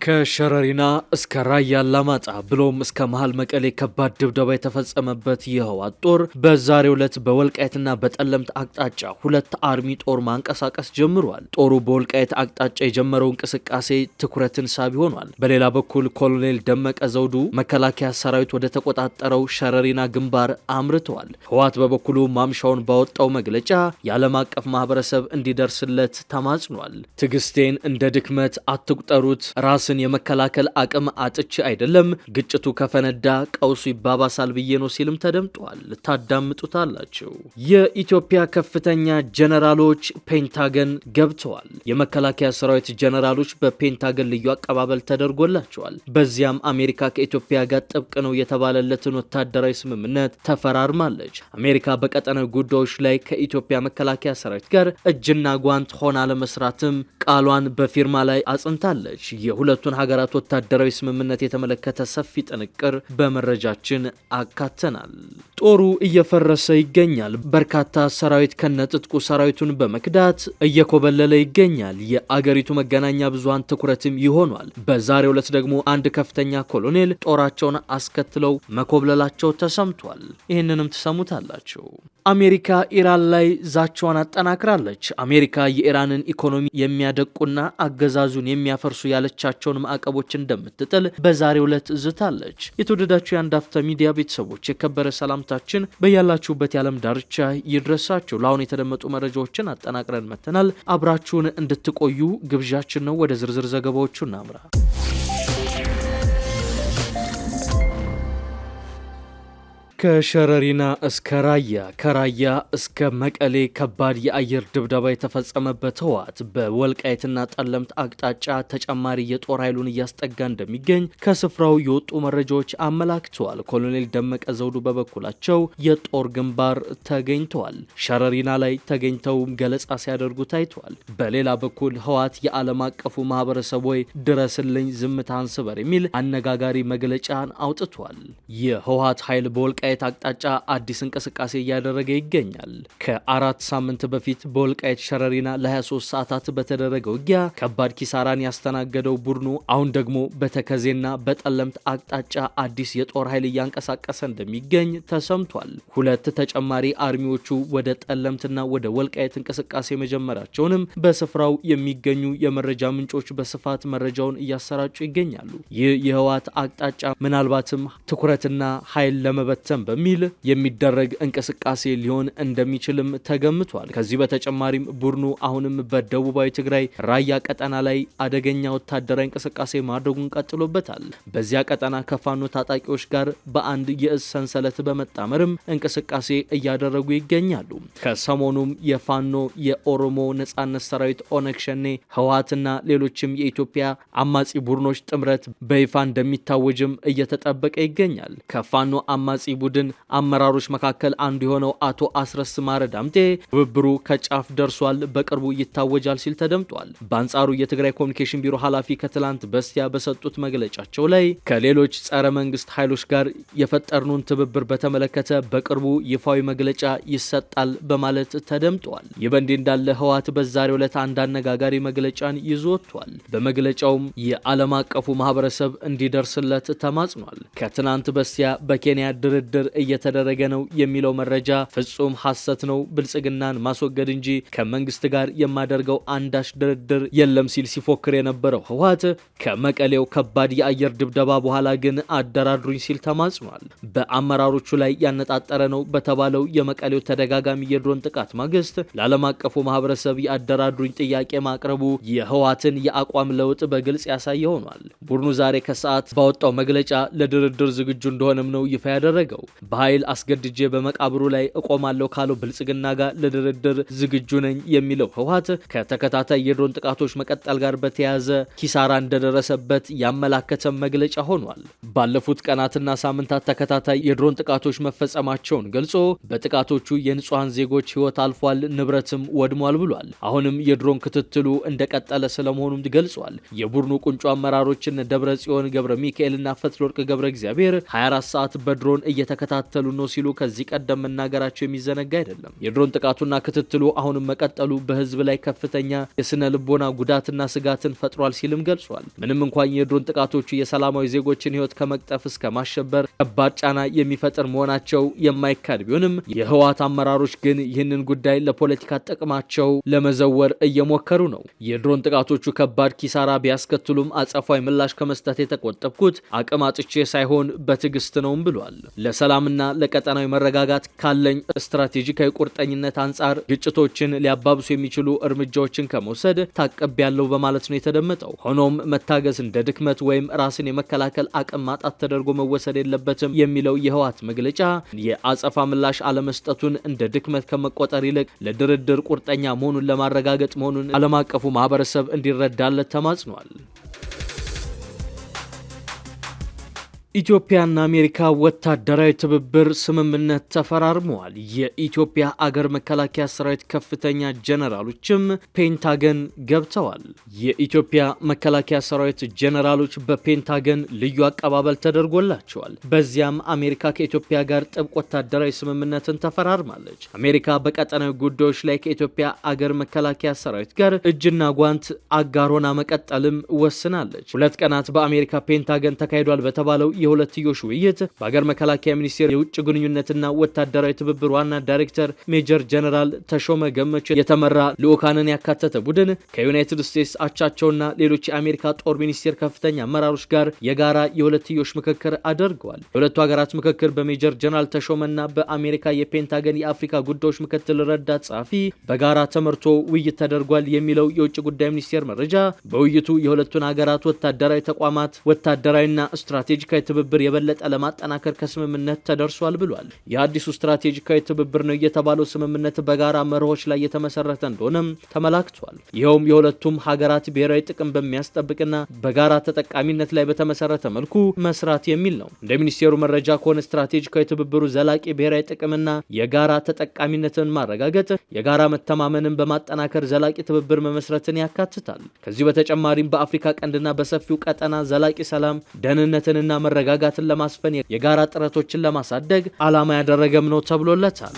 ከሸረሪና እስከ ራያ አላማጣ ብሎም እስከ መሃል መቀሌ ከባድ ድብደባ የተፈጸመበት የህወሓት ጦር በዛሬው ዕለት በወልቃይትና በጠለምት አቅጣጫ ሁለት አርሚ ጦር ማንቀሳቀስ ጀምሯል። ጦሩ በወልቃይት አቅጣጫ የጀመረው እንቅስቃሴ ትኩረትን ሳቢ ሆኗል። በሌላ በኩል ኮሎኔል ደመቀ ዘውዱ መከላከያ ሰራዊት ወደ ተቆጣጠረው ሸረሪና ግንባር አምርተዋል። ህወሓት በበኩሉ ማምሻውን ባወጣው መግለጫ የዓለም አቀፍ ማህበረሰብ እንዲደርስለት ተማጽኗል። ትዕግስቴን እንደ ድክመት አትቁጠሩት፣ ራስ የመከላከል አቅም አጥቼ አይደለም፣ ግጭቱ ከፈነዳ ቀውሱ ይባባሳል ብዬ ነው ሲልም ተደምጧል። ታዳምጡታላችሁ። የኢትዮጵያ ከፍተኛ ጀነራሎች ፔንታገን ገብተዋል። የመከላከያ ሰራዊት ጀነራሎች በፔንታገን ልዩ አቀባበል ተደርጎላቸዋል። በዚያም አሜሪካ ከኢትዮጵያ ጋር ጥብቅ ነው የተባለለትን ወታደራዊ ስምምነት ተፈራርማለች። አሜሪካ በቀጠናዊ ጉዳዮች ላይ ከኢትዮጵያ መከላከያ ሰራዊት ጋር እጅና ጓንት ሆና ለመስራትም ቃሏን በፊርማ ላይ አጽንታለች። የሁለቱን ሀገራት ወታደራዊ ስምምነት የተመለከተ ሰፊ ጥንቅር በመረጃችን አካተናል። ጦሩ እየፈረሰ ይገኛል። በርካታ ሰራዊት ከነጥጥቁ ሰራዊቱን በመክዳት እየኮበለለ ይገኛል። የአገሪቱ መገናኛ ብዙሃን ትኩረትም ይሆኗል። በዛሬው ዕለት ደግሞ አንድ ከፍተኛ ኮሎኔል ጦራቸውን አስከትለው መኮብለላቸው ተሰምቷል። ይህንንም ትሰሙታላችሁ። አሜሪካ ኢራን ላይ ዛቻዋን አጠናክራለች። አሜሪካ የኢራንን ኢኮኖሚ የሚያደቁና አገዛዙን የሚያፈርሱ ያለቻቸውን ማዕቀቦች እንደምትጥል በዛሬው ዕለት ዝታለች። የተወደዳችሁ የአንድ አፍታ ሚዲያ ቤተሰቦች የከበረ ሰላምታችን በያላችሁበት የዓለም ዳርቻ ይድረሳችሁ። ለአሁን የተደመጡ መረጃዎችን አጠናቅረን መተናል። አብራችሁን እንድትቆዩ ግብዣችን ነው። ወደ ዝርዝር ዘገባዎቹ እናምራ። ከሸረሪና እስከ ራያ ከራያ እስከ መቀሌ ከባድ የአየር ድብደባ የተፈጸመበት ህወሓት በወልቃይትና ጠለምት አቅጣጫ ተጨማሪ የጦር ኃይሉን እያስጠጋ እንደሚገኝ ከስፍራው የወጡ መረጃዎች አመላክተዋል። ኮሎኔል ደመቀ ዘውዱ በበኩላቸው የጦር ግንባር ተገኝተዋል። ሸረሪና ላይ ተገኝተው ገለጻ ሲያደርጉ ታይተዋል። በሌላ በኩል ህወሓት የዓለም አቀፉ ማህበረሰብ ወይ ድረስልኝ፣ ዝምታን ስበር የሚል አነጋጋሪ መግለጫን አውጥቷል። የህወሓት ኃይል በወልቃይት አቅጣጫ አዲስ እንቅስቃሴ እያደረገ ይገኛል። ከ4 ሳምንት በፊት በወልቃይት ሸረሪና ለ23 ሰዓታት በተደረገው ውጊያ ከባድ ኪሳራን ያስተናገደው ቡድኑ አሁን ደግሞ በተከዜና በጠለምት አቅጣጫ አዲስ የጦር ኃይል እያንቀሳቀሰ እንደሚገኝ ተሰምቷል። ሁለት ተጨማሪ አርሚዎቹ ወደ ጠለምትና ወደ ወልቃይት እንቅስቃሴ መጀመራቸውንም በስፍራው የሚገኙ የመረጃ ምንጮች በስፋት መረጃውን እያሰራጩ ይገኛሉ። ይህ የህወሓት አቅጣጫ ምናልባትም ትኩረትና ኃይል ለመበተን በሚል የሚደረግ እንቅስቃሴ ሊሆን እንደሚችልም ተገምቷል። ከዚህ በተጨማሪም ቡድኑ አሁንም በደቡባዊ ትግራይ ራያ ቀጠና ላይ አደገኛ ወታደራዊ እንቅስቃሴ ማድረጉን ቀጥሎበታል። በዚያ ቀጠና ከፋኖ ታጣቂዎች ጋር በአንድ የእዝ ሰንሰለት በመጣመርም እንቅስቃሴ እያደረጉ ይገኛሉ። ከሰሞኑም የፋኖ የኦሮሞ ነጻነት ሰራዊት ኦነግ ሸኔ፣ ህወሓትና ሌሎችም የኢትዮጵያ አማጺ ቡድኖች ጥምረት በይፋ እንደሚታወጅም እየተጠበቀ ይገኛል። ከፋኖ አማጺ ቡድን አመራሮች መካከል አንዱ የሆነው አቶ አስረስ ማረ ዳምጤ ትብብሩ ከጫፍ ደርሷል፣ በቅርቡ ይታወጃል ሲል ተደምጧል። በአንጻሩ የትግራይ ኮሚኒኬሽን ቢሮ ኃላፊ ከትላንት በስቲያ በሰጡት መግለጫቸው ላይ ከሌሎች ጸረ መንግስት ኃይሎች ጋር የፈጠርኑን ትብብር በተመለከተ በቅርቡ ይፋዊ መግለጫ ይሰጣል በማለት ተደምጧል። ይህ በእንዲህ እንዳለ ህወሓት በዛሬው ዕለት አንድ አነጋጋሪ መግለጫን ይዞ ወጥቷል። በመግለጫውም የዓለም አቀፉ ማህበረሰብ እንዲደርስለት ተማጽኗል። ከትናንት በስቲያ በኬንያ ድርድር እየተደረገ ነው የሚለው መረጃ ፍጹም ሐሰት ነው፣ ብልጽግናን ማስወገድ እንጂ ከመንግስት ጋር የማደርገው አንዳች ድርድር የለም ሲል ሲፎክር የነበረው ህወሓት ከመቀሌው ከባድ የአየር ድብደባ በኋላ ግን አደራድሩኝ ሲል ተማጽኗል። በአመራሮቹ ላይ ያነጣጠረ ነው በተባለው የመቀሌው ተደጋጋሚ የድሮን ጥቃት ማግስት ለዓለም አቀፉ ማህበረሰብ የአደራድሩኝ ጥያቄ ማቅረቡ የህወሓትን የአቋም ለውጥ በግልጽ ያሳየ ሆኗል። ቡድኑ ዛሬ ከሰዓት ባወጣው መግለጫ ለድርድር ዝግጁ እንደሆነም ነው ይፋ ያደረገው። በኃይል አስገድጄ በመቃብሩ ላይ እቆማለሁ ካለው ብልጽግና ጋር ለድርድር ዝግጁ ነኝ የሚለው ህወሓት ከተከታታይ የድሮን ጥቃቶች መቀጠል ጋር በተያያዘ ኪሳራ እንደደረሰበት ያመላከተ መግለጫ ሆኗል። ባለፉት ቀናትና ሳምንታት ተከታታይ የድሮን ጥቃቶች መፈጸማቸውን ገልጾ በጥቃቶቹ የንጹሃን ዜጎች ህይወት አልፏል፣ ንብረትም ወድሟል ብሏል። አሁንም የድሮን ክትትሉ እንደቀጠለ ስለመሆኑም ገልጿል። የቡድኑ ቁንጮ አመራሮችን ደብረ ጽዮን ገብረ ሚካኤልና ፈትለወርቅ ገብረ እግዚአብሔር 24 ሰዓት በድሮን እየተ እየተከታተሉ ነው ሲሉ ከዚህ ቀደም መናገራቸው የሚዘነጋ አይደለም። የድሮን ጥቃቱና ክትትሉ አሁንም መቀጠሉ በህዝብ ላይ ከፍተኛ የስነ ልቦና ጉዳትና ስጋትን ፈጥሯል ሲልም ገልጿል። ምንም እንኳን የድሮን ጥቃቶቹ የሰላማዊ ዜጎችን ህይወት ከመቅጠፍ እስከ ማሸበር ከባድ ጫና የሚፈጥር መሆናቸው የማይካድ ቢሆንም የህወሓት አመራሮች ግን ይህንን ጉዳይ ለፖለቲካ ጥቅማቸው ለመዘወር እየሞከሩ ነው። የድሮን ጥቃቶቹ ከባድ ኪሳራ ቢያስከትሉም አጸፋዊ ምላሽ ከመስጠት የተቆጠብኩት አቅም አጥቼ ሳይሆን በትዕግስት ነውም ብሏል። ለሰላምና ለቀጠናዊ መረጋጋት ካለኝ ስትራቴጂካዊ ቁርጠኝነት አንጻር ግጭቶችን ሊያባብሱ የሚችሉ እርምጃዎችን ከመውሰድ ታቅቤያለሁ በማለት ነው የተደመጠው። ሆኖም መታገስ እንደ ድክመት ወይም ራስን የመከላከል አቅም ማጣት ተደርጎ መወሰድ የለበትም የሚለው የህወሓት መግለጫ የአጸፋ ምላሽ አለመስጠቱን እንደ ድክመት ከመቆጠር ይልቅ ለድርድር ቁርጠኛ መሆኑን ለማረጋገጥ መሆኑን ዓለም አቀፉ ማህበረሰብ እንዲረዳለት ተማጽኗል። ኢትዮጵያና አሜሪካ ወታደራዊ ትብብር ስምምነት ተፈራርመዋል። የኢትዮጵያ አገር መከላከያ ሰራዊት ከፍተኛ ጀነራሎችም ፔንታገን ገብተዋል። የኢትዮጵያ መከላከያ ሰራዊት ጀነራሎች በፔንታገን ልዩ አቀባበል ተደርጎላቸዋል። በዚያም አሜሪካ ከኢትዮጵያ ጋር ጥብቅ ወታደራዊ ስምምነትን ተፈራርማለች። አሜሪካ በቀጠናዊ ጉዳዮች ላይ ከኢትዮጵያ አገር መከላከያ ሰራዊት ጋር እጅና ጓንት አጋር ሆና መቀጠልም ወስናለች። 2 ቀናት በአሜሪካ ፔንታገን ተካሂዷል በተባለው የሁለትዮሽ ውይይት በሀገር መከላከያ ሚኒስቴር የውጭ ግንኙነትና ወታደራዊ ትብብር ዋና ዳይሬክተር ሜጀር ጀነራል ተሾመ ገመቹ የተመራ ልኡካንን ያካተተ ቡድን ከዩናይትድ ስቴትስ አቻቸውና ሌሎች የአሜሪካ ጦር ሚኒስቴር ከፍተኛ አመራሮች ጋር የጋራ የሁለትዮሽ ምክክር አድርገዋል። የሁለቱ ሀገራት ምክክር በሜጀር ጀነራል ተሾመና በአሜሪካ የፔንታገን የአፍሪካ ጉዳዮች ምክትል ረዳት ጸሐፊ በጋራ ተመርቶ ውይይት ተደርጓል የሚለው የውጭ ጉዳይ ሚኒስቴር መረጃ በውይይቱ የሁለቱን ሀገራት ወታደራዊ ተቋማት ወታደራዊና ስትራቴጂካዊ ትብብር የበለጠ ለማጠናከር ከስምምነት ተደርሷል ብሏል። የአዲሱ ስትራቴጂካዊ ትብብር ነው የተባለው ስምምነት በጋራ መርሆች ላይ የተመሰረተ እንደሆነም ተመላክቷል። ይኸውም የሁለቱም ሀገራት ብሔራዊ ጥቅም በሚያስጠብቅና በጋራ ተጠቃሚነት ላይ በተመሰረተ መልኩ መስራት የሚል ነው። እንደ ሚኒስቴሩ መረጃ ከሆነ ስትራቴጂካዊ ትብብሩ ዘላቂ ብሔራዊ ጥቅምና የጋራ ተጠቃሚነትን ማረጋገጥ፣ የጋራ መተማመንን በማጠናከር ዘላቂ ትብብር መመስረትን ያካትታል። ከዚህ በተጨማሪም በአፍሪካ ቀንድና በሰፊው ቀጠና ዘላቂ ሰላም፣ ደህንነትንና መረጋጋትን ለማስፈን የጋራ ጥረቶችን ለማሳደግ ዓላማ ያደረገም ነው ተብሎለታል።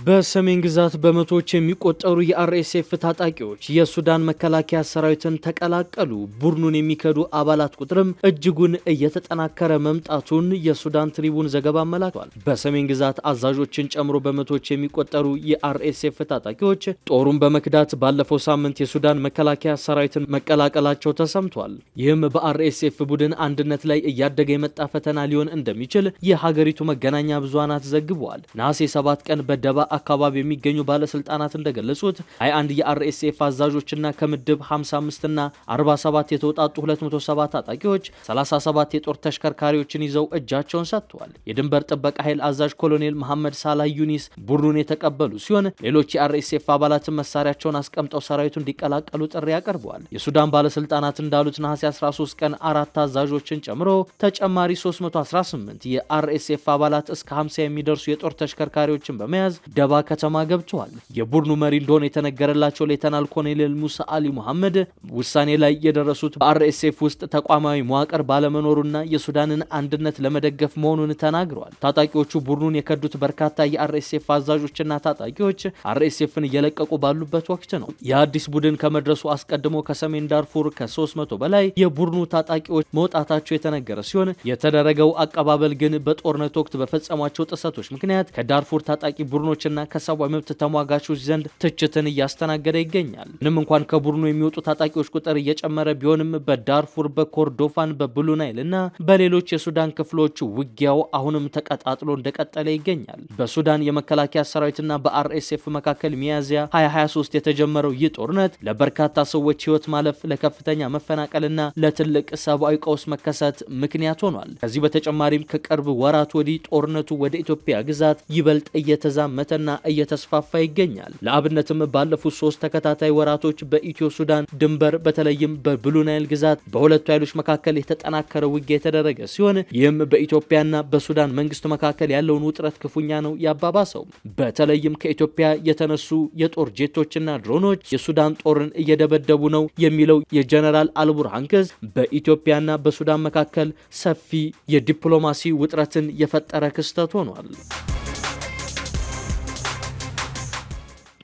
በሰሜን ግዛት በመቶዎች የሚቆጠሩ የአርኤስኤፍ ታጣቂዎች የሱዳን መከላከያ ሰራዊትን ተቀላቀሉ። ቡድኑን የሚከዱ አባላት ቁጥርም እጅጉን እየተጠናከረ መምጣቱን የሱዳን ትሪቡን ዘገባ አመላክቷል። በሰሜን ግዛት አዛዦችን ጨምሮ በመቶዎች የሚቆጠሩ የአርኤስኤፍ ታጣቂዎች ጦሩን በመክዳት ባለፈው ሳምንት የሱዳን መከላከያ ሰራዊትን መቀላቀላቸው ተሰምቷል። ይህም በአርኤስኤፍ ቡድን አንድነት ላይ እያደገ የመጣ ፈተና ሊሆን እንደሚችል የሀገሪቱ መገናኛ ብዙሃናት ዘግበዋል። ነሐሴ 7 ቀን በደባ አካባቢ የሚገኙ ባለስልጣናት እንደገለጹት 21 የአርኤስኤፍ አዛዦችና ከምድብ 55 እና 47 የተውጣጡ 270 ታጣቂዎች 37 የጦር ተሽከርካሪዎችን ይዘው እጃቸውን ሰጥተዋል። የድንበር ጥበቃ ኃይል አዛዥ ኮሎኔል መሐመድ ሳላህ ዩኒስ ቡድኑን የተቀበሉ ሲሆን ሌሎች የአርኤስኤፍ አባላትን መሳሪያቸውን አስቀምጠው ሰራዊቱ እንዲቀላቀሉ ጥሪ አቀርበዋል። የሱዳን ባለስልጣናት እንዳሉት ነሐሴ 13 ቀን 4 አዛዦችን ጨምሮ ተጨማሪ 318 የአርኤስኤፍ አባላት እስከ 50 የሚደርሱ የጦር ተሽከርካሪዎችን በመያዝ ደባ ከተማ ገብተዋል። የቡድኑ መሪ እንደሆነ የተነገረላቸው ሌተናል ኮሎኔል ሙሳ አሊ ሙሐመድ ውሳኔ ላይ የደረሱት በአርኤስኤፍ ውስጥ ተቋማዊ መዋቅር ባለመኖሩና የሱዳንን አንድነት ለመደገፍ መሆኑን ተናግረዋል። ታጣቂዎቹ ቡድኑን የከዱት በርካታ የአርኤስኤፍ አዛዦችና ታጣቂዎች አርኤስኤፍን እየለቀቁ ባሉበት ወቅት ነው። የአዲስ ቡድን ከመድረሱ አስቀድሞ ከሰሜን ዳርፉር ከ300 በላይ የቡድኑ ታጣቂዎች መውጣታቸው የተነገረ ሲሆን የተደረገው አቀባበል ግን በጦርነት ወቅት በፈጸሟቸው ጥሰቶች ምክንያት ከዳርፉር ታጣቂ ቡድኖችና ከሰብአዊ መብት ተሟጋቾች ዘንድ ትችትን እያስተናገደ ይገኛል። ምንም እንኳን ከቡድኑ የሚወጡ ታጣቂዎች ቁጥር እየጨመረ ቢሆንም በዳርፉር፣ በኮርዶፋን፣ በብሉ ናይል እና በሌሎች የሱዳን ክፍሎች ውጊያው አሁንም ተቀጣጥሎ እንደቀጠለ ይገኛል። በሱዳን የመከላከያ ሰራዊትና በአርኤስኤፍ መካከል ሚያዝያ 2023 የተጀመረው ይህ ጦርነት ለበርካታ ሰዎች ህይወት ማለፍ፣ ለከፍተኛ መፈናቀልና ለትልቅ ሰብአዊ ቀውስ መከሰት ምክንያት ሆኗል። ከዚህ በተጨማሪም ከቅርብ ወራት ወዲህ ጦርነቱ ወደ ኢትዮጵያ ግዛት ይበልጥ እየተዛመተ እየተባባሰና እየተስፋፋ ይገኛል። ለአብነትም ባለፉት 3 ተከታታይ ወራቶች በኢትዮ ሱዳን ድንበር በተለይም በብሉ ናይል ግዛት በሁለቱ ኃይሎች መካከል የተጠናከረ ውጊያ የተደረገ ሲሆን ይህም በኢትዮጵያና በሱዳን መንግስት መካከል ያለውን ውጥረት ክፉኛ ነው ያባባሰው። በተለይም ከኢትዮጵያ የተነሱ የጦር ጄቶችና ድሮኖች የሱዳን ጦርን እየደበደቡ ነው የሚለው የጀነራል አልቡርሃን ክስ በኢትዮጵያና በሱዳን መካከል ሰፊ የዲፕሎማሲ ውጥረትን የፈጠረ ክስተት ሆኗል።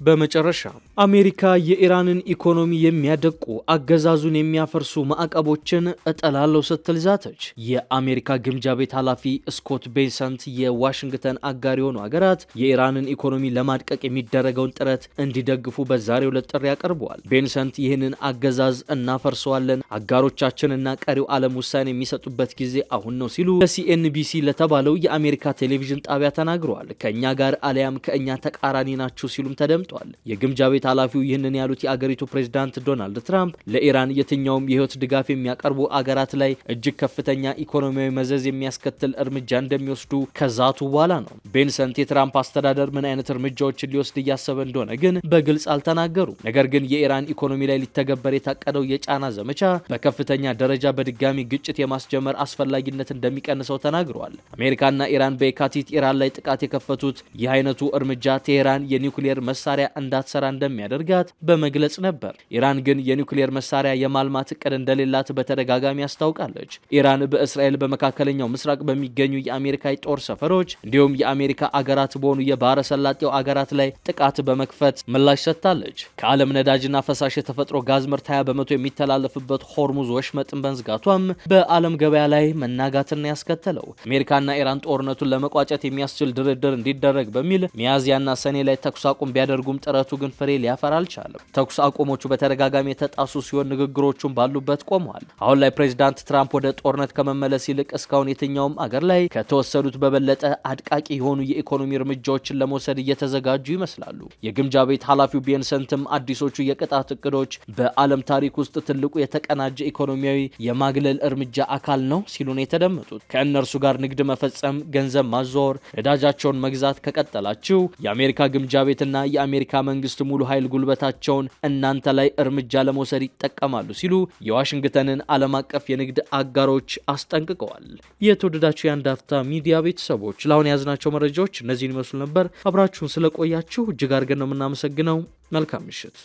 በመጨረሻ አሜሪካ የኢራንን ኢኮኖሚ የሚያደቁ አገዛዙን የሚያፈርሱ ማዕቀቦችን እጠላለሁ ስትል ዛተች። የአሜሪካ ግምጃ ቤት ኃላፊ ስኮት ቤሰንት የዋሽንግተን አጋር የሆኑ ሀገራት የኢራንን ኢኮኖሚ ለማድቀቅ የሚደረገውን ጥረት እንዲደግፉ በዛሬው ዕለት ጥሪ አቅርበዋል። ቤንሰንት ይህንን አገዛዝ እናፈርሰዋለን፣ አጋሮቻችንና ቀሪው ዓለም ውሳኔ የሚሰጡበት ጊዜ አሁን ነው ሲሉ ለሲኤንቢሲ ለተባለው የአሜሪካ ቴሌቪዥን ጣቢያ ተናግረዋል። ከእኛ ጋር አሊያም ከእኛ ተቃራኒ ናችሁ ሲሉም ተደምጠዋል። የግምጃ ቤት ኃላፊው ይህንን ያሉት የአገሪቱ ፕሬዝዳንት ዶናልድ ትራምፕ ለኢራን የትኛውም የህይወት ድጋፍ የሚያቀርቡ አገራት ላይ እጅግ ከፍተኛ ኢኮኖሚያዊ መዘዝ የሚያስከትል እርምጃ እንደሚወስዱ ከዛቱ በኋላ ነው። ቤንሰንት የትራምፕ አስተዳደር ምን አይነት እርምጃዎችን ሊወስድ እያሰበ እንደሆነ ግን በግልጽ አልተናገሩም። ነገር ግን የኢራን ኢኮኖሚ ላይ ሊተገበር የታቀደው የጫና ዘመቻ በከፍተኛ ደረጃ በድጋሚ ግጭት የማስጀመር አስፈላጊነት እንደሚቀንሰው ተናግረዋል። አሜሪካና ኢራን በየካቲት ኢራን ላይ ጥቃት የከፈቱት ይህ አይነቱ እርምጃ ቴህራን የኒውክሌር መሳሪያ እንዳትሰራ እንደሚያደርጋት በመግለጽ ነበር። ኢራን ግን የኒውክሌር መሳሪያ የማልማት እቅድ እንደሌላት በተደጋጋሚ አስታውቃለች። ኢራን በእስራኤል በመካከለኛው ምስራቅ በሚገኙ የአሜሪካ ጦር ሰፈሮች እንዲሁም የአሜሪካ አገራት በሆኑ የባህረ ሰላጤው አገራት ላይ ጥቃት በመክፈት ምላሽ ሰጥታለች። ከዓለም ነዳጅና ፈሳሽ የተፈጥሮ ጋዝ ምርት 20 በመቶ የሚተላለፍበት ሆርሙዝ ወሽመጥን በመዝጋቷም በዓለም ገበያ ላይ መናጋትን ያስከተለው። አሜሪካና ኢራን ጦርነቱን ለመቋጨት የሚያስችል ድርድር እንዲደረግ በሚል ሚያዝያና ሰኔ ላይ ተኩስ አቁም ቢያደርጉም ጥረቱ ግን ፍሬ ሊያፈራ አልቻለም። ተኩስ አቁሞቹ በተደጋጋሚ የተጣሱ ሲሆን ንግግሮቹን ባሉበት ቆመዋል። አሁን ላይ ፕሬዝዳንት ትራምፕ ወደ ጦርነት ከመመለስ ይልቅ እስካሁን የትኛውም አገር ላይ ከተወሰዱት በበለጠ አድቃቂ የሆኑ የኢኮኖሚ እርምጃዎችን ለመውሰድ እየተዘጋጁ ይመስላሉ። የግምጃ ቤት ኃላፊው ቤንሰንትም አዲሶቹ የቅጣት እቅዶች በዓለም ታሪክ ውስጥ ትልቁ የተቀናጀ ኢኮኖሚያዊ የማግለል እርምጃ አካል ነው ሲሉ ነው የተደመጡት። ከእነርሱ ጋር ንግድ መፈጸም፣ ገንዘብ ማዘዋወር፣ ነዳጃቸውን መግዛት ከቀጠላችሁ የአሜሪካ ግምጃ ቤትና የአሜሪካ መንግስት ሙሉ ኃይል ጉልበታቸውን እናንተ ላይ እርምጃ ለመውሰድ ይጠቀማሉ ሲሉ የዋሽንግተንን ዓለም አቀፍ የንግድ አጋሮች አስጠንቅቀዋል። የተወደዳችሁ የአንድ አፍታ ሚዲያ ቤተሰቦች ለአሁን የያዝናቸው መረጃዎች እነዚህን ይመስሉ ነበር። አብራችሁን ስለቆያችሁ እጅግ አድርገን ነው የምናመሰግነው። መልካም ምሽት።